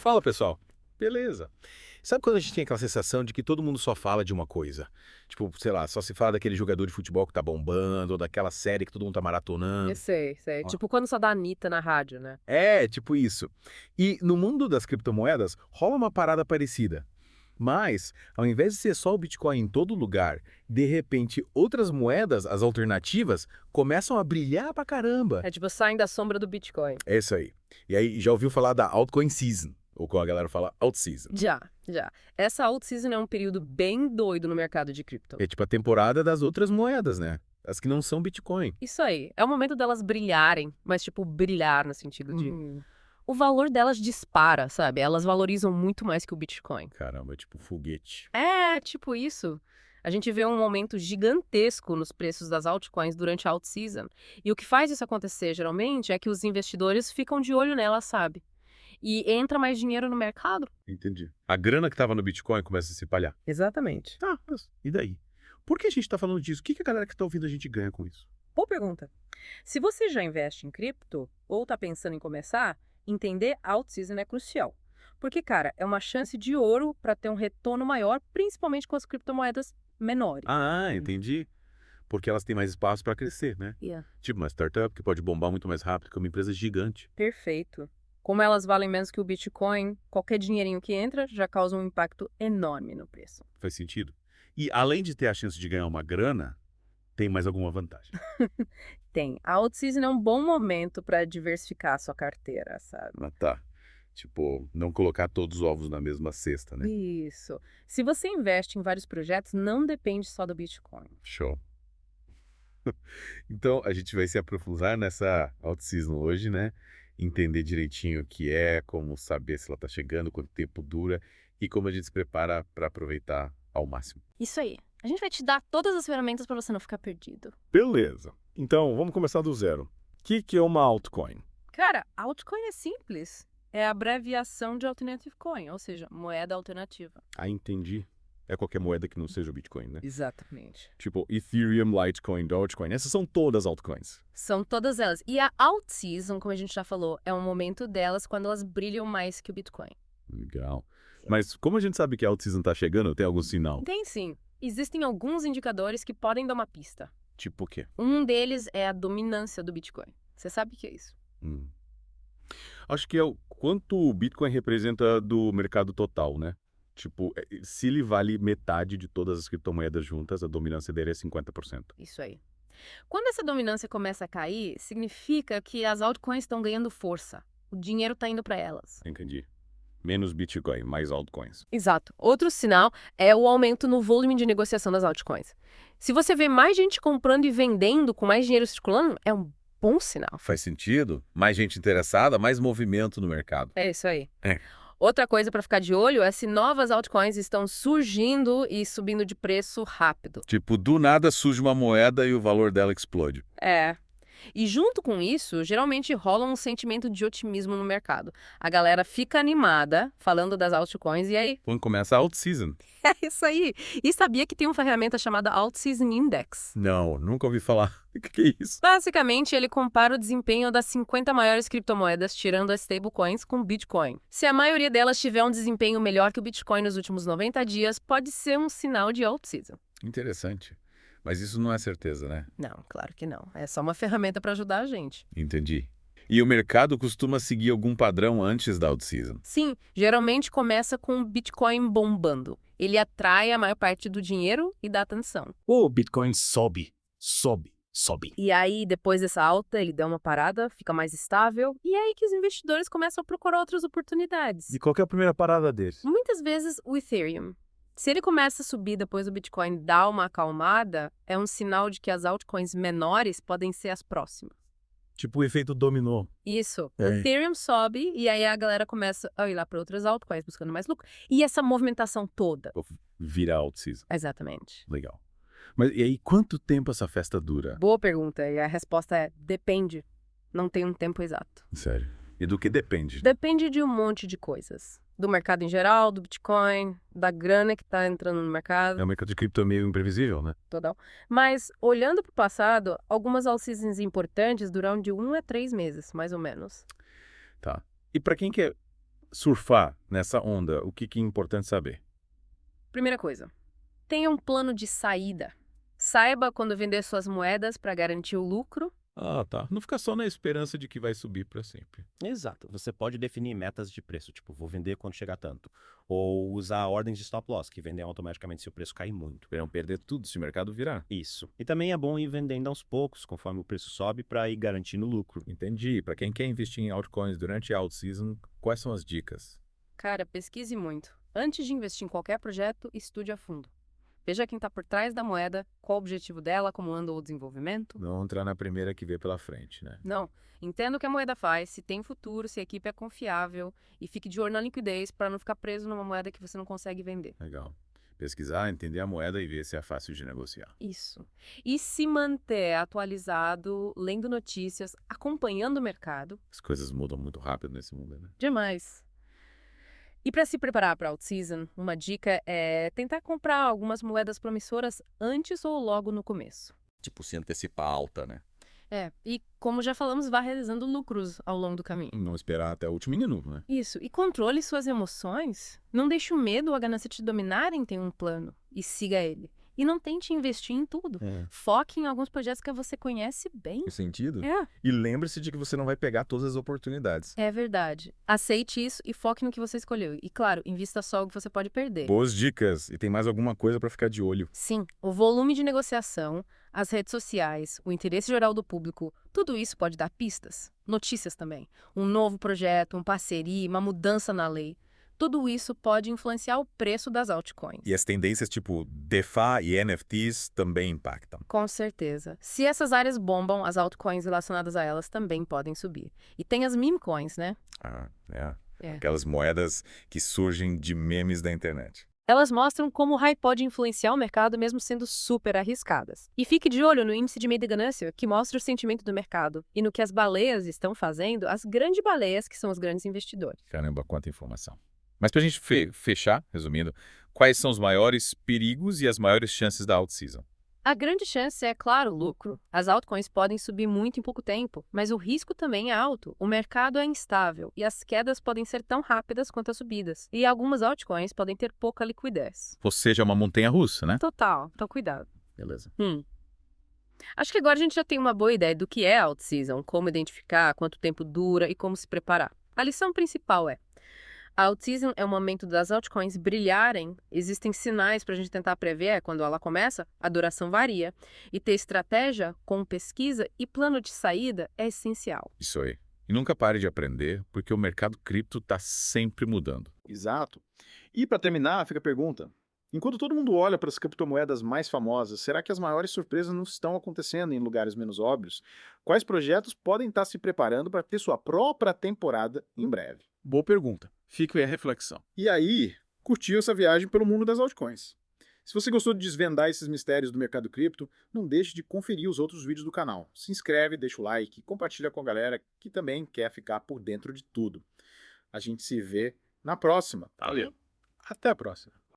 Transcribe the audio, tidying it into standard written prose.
Fala, pessoal. Beleza. Sabe quando a gente tem aquela sensação de que todo mundo só fala de uma coisa? Tipo, sei lá, só se fala daquele jogador de futebol que tá bombando, ou daquela série que todo mundo tá Eu maratonando. sei, sei. Ó. Tipo quando só dá Anitta na rádio, né? É, tipo isso. E no mundo das criptomoedas, rola uma parada parecida. Mas, ao invés de ser só o Bitcoin em todo lugar, de repente outras moedas, as alternativas, começam a brilhar pra caramba. É tipo, saem da sombra do Bitcoin. É isso aí. E aí, já ouviu falar da altcoin season? Ou como a galera fala, alt season. Já, já. Essa alt season é um período bem doido no mercado de cripto. É tipo a temporada das outras moedas, né? As que não são Bitcoin. Isso aí. É o momento delas brilharem, mas tipo, brilhar no sentido de... Uhum. O valor delas dispara, sabe? Elas valorizam muito mais que o Bitcoin. Caramba, é tipo foguete. É, tipo isso. A gente vê um aumento gigantesco nos preços das altcoins durante a alt season. E o que faz isso acontecer, geralmente, é que os investidores ficam de olho nela, sabe? E entra mais dinheiro no mercado. Entendi. A grana que tava no Bitcoin começa a se espalhar. Exatamente. Tá, mas e daí? Por que a gente tá falando disso? O que a galera que tá ouvindo a gente ganha com isso? Boa pergunta. Se você já investe em cripto ou está pensando em começar, entender alt-season é crucial. Porque, cara, é uma chance de ouro para ter um retorno maior, principalmente com as criptomoedas menores. Ah, entendi. Porque elas têm mais espaço pra crescer, né? Yeah. Tipo uma startup que pode bombar muito mais rápido que uma empresa gigante. Perfeito. Como elas valem menos que o Bitcoin, qualquer dinheirinho que entra já causa um impacto enorme no preço. Faz sentido? E além de ter a chance de ganhar uma grana, tem mais alguma vantagem? Tem. A alt-season é um bom momento para diversificar a sua carteira, sabe? Ah, tá. Tipo, não colocar todos os ovos na mesma cesta, né? Isso. Se você investe em vários projetos, não depende só do Bitcoin. Show. Então, a gente vai se aprofundar nessa out-season hoje, né? Entender direitinho o que é, como saber se ela está chegando, quanto tempo dura e como a gente se prepara para aproveitar ao máximo. Isso aí. A gente vai te dar todas as ferramentas para você não ficar perdido. Beleza. Então, vamos começar do zero. O que é uma altcoin? Cara, altcoin é simples. É a abreviação de alternative coin, ou seja, moeda alternativa. Ah, entendi. É qualquer moeda que não seja o Bitcoin, né? Exatamente. Tipo Ethereum, Litecoin, Dogecoin. Essas são todas altcoins. São todas elas. E a alt season, como a gente já falou, é um momento delas quando elas brilham mais que o Bitcoin. Legal. Mas como a gente sabe que a alt-season tá chegando, tem algum sinal? Tem sim. Existem alguns indicadores que podem dar uma pista. Tipo o quê? Um deles é a dominância do Bitcoin. Você sabe o que é isso? Hum. Acho que é o quanto o Bitcoin representa do mercado total, né? Tipo, se ele vale metade de todas as criptomoedas juntas, a dominância dele é 50%. Isso aí. Quando essa dominância começa a cair, significa que as altcoins estão ganhando força. O dinheiro está indo para elas. Entendi. Menos Bitcoin, mais altcoins. Exato. Outro sinal é o aumento no volume de negociação das altcoins. Se você vê mais gente comprando e vendendo com mais dinheiro circulando, é um bom sinal. Faz sentido? Mais gente interessada, mais movimento no mercado. É isso aí. É. Outra coisa para ficar de olho é se novas altcoins estão surgindo e subindo de preço rápido. Tipo, do nada surge uma moeda e o valor dela explode. É. E junto com isso, geralmente rola um sentimento de otimismo no mercado. A galera fica animada falando das altcoins e aí, Quando começa a out-season. é isso aí. E sabia que tem uma ferramenta chamada Alt Season Index? Não, nunca ouvi falar. O que é isso? Basicamente, ele compara o desempenho das 50 maiores criptomoedas, tirando as stablecoins, com o Bitcoin. Se a maioria delas tiver um desempenho melhor que o Bitcoin nos últimos 90 dias, pode ser um sinal de alt season. Interessante. Mas isso não é certeza, né? Não, claro que não. É só uma ferramenta para ajudar a gente. Entendi. E o mercado costuma seguir algum padrão antes da out-season. Sim, geralmente começa com o Bitcoin bombando. Ele atrai a maior parte do dinheiro e da atenção. O Bitcoin sobe, sobe, sobe. E aí, depois dessa alta, ele dá uma parada, fica mais estável, e é aí que os investidores começam a procurar outras oportunidades. E qual que é a primeira parada deles? Muitas vezes o Ethereum. Se ele começa a subir depois do Bitcoin dar uma acalmada, é um sinal de que as altcoins menores podem ser as próximas. Tipo o efeito dominó. Isso. O É. Ethereum sobe e aí a galera começa a ir lá para outras altcoins buscando mais lucro. E essa movimentação toda. Vira out-season. Exatamente. Legal. Mas e aí, quanto tempo essa festa dura? Boa pergunta. E a resposta é depende. Não tem um tempo exato. Sério. E do que depende? Depende de um monte de coisas. Do mercado em geral, do Bitcoin, da grana que está entrando no mercado. O mercado de cripto é meio imprevisível, né? Total. Mas, olhando para o passado, algumas all-seasons importantes duram de 1 a 3 meses, mais ou menos. Tá. E pra quem quer surfar nessa onda, o que é importante saber? Primeira coisa, tenha um plano de saída. Saiba quando vender suas moedas para garantir o lucro. Ah, tá. Não fica só na esperança de que vai subir para sempre. Exato. Você pode definir metas de preço, tipo, vou vender quando chegar tanto. Ou usar ordens de stop loss, que vendem automaticamente se o preço cair muito. Esperam perder tudo se o mercado virar. Isso. E também é bom ir vendendo aos poucos, conforme o preço sobe, para ir garantindo lucro. Entendi. Para quem quer investir em altcoins durante a alt season, quais são as dicas? Cara, pesquise muito. Antes de investir em qualquer projeto, estude a fundo. Veja quem está por trás da moeda, qual o objetivo dela, como anda o desenvolvimento. Não entrar na primeira que vê pela frente, né? Não, entenda o que a moeda faz, se tem futuro, se a equipe é confiável e fique de olho na liquidez para não ficar preso numa moeda que você não consegue vender. Legal. Pesquisar, entender a moeda e ver se é fácil de negociar. Isso. E se manter atualizado, lendo notícias, acompanhando o mercado. As coisas mudam muito rápido nesse mundo, né? Demais. E para se preparar para a out-season, uma dica é tentar comprar algumas moedas promissoras antes ou logo no começo. Tipo, se antecipar a alta, né? E como já falamos, vá realizando lucros ao longo do caminho. Não esperar até o último minuto, né? Isso. E controle suas emoções. Não deixe o medo ou a ganância te dominarem, tenha um plano e siga ele. E não tente investir em tudo. Foque em alguns projetos que você conhece bem. Faz sentido? É. E lembre-se de que você não vai pegar todas as oportunidades. É verdade. Aceite isso e foque no que você escolheu. E claro, invista só o que você pode perder. Boas dicas. E tem mais alguma coisa para ficar de olho. Sim, o volume de negociação, as redes sociais, o interesse geral do público, tudo isso pode dar pistas. Notícias também. Um novo projeto, uma parceria, uma mudança na lei. Tudo isso pode influenciar o preço das altcoins. E as tendências tipo DeFi e NFTs também impactam. Com certeza. Se essas áreas bombam, as altcoins relacionadas a elas também podem subir. E tem as meme coins, né? É. Aquelas moedas que surgem de memes da internet. Elas mostram como o hype pode influenciar o mercado mesmo sendo super arriscadas. E fique de olho no índice de medo e ganância, que mostra o sentimento do mercado, e no que as baleias estão fazendo, as grandes baleias, que são os grandes investidores. Caramba, quanta informação. Mas pra gente fechar, resumindo, quais são os maiores perigos e as maiores chances da alt-season? A grande chance é, claro, lucro. As altcoins podem subir muito em pouco tempo, mas o risco também é alto. O mercado é instável e as quedas podem ser tão rápidas quanto as subidas. E algumas altcoins podem ter pouca liquidez. Ou seja, uma montanha-russa, né? Total, então cuidado. Beleza. Acho que agora a gente já tem uma boa ideia do que é alt-season, como identificar, quanto tempo dura e como se preparar. A lição principal é: a alt-season é o momento das altcoins brilharem. Existem sinais para a gente tentar prever quando ela começa, a duração varia. E ter estratégia com pesquisa e plano de saída é essencial. Isso aí. E nunca pare de aprender, porque o mercado cripto está sempre mudando. Exato. E para terminar, fica a pergunta. Enquanto todo mundo olha para as criptomoedas mais famosas, será que as maiores surpresas não estão acontecendo em lugares menos óbvios? Quais projetos podem estar se preparando para ter sua própria temporada em breve? Boa pergunta. Fica aí a reflexão. E aí, curtiu essa viagem pelo mundo das altcoins? Se você gostou de desvendar esses mistérios do mercado cripto, não deixe de conferir os outros vídeos do canal. Se inscreve, deixa o like, compartilha com a galera que também quer ficar por dentro de tudo. A gente se vê na próxima. Valeu. Até a próxima.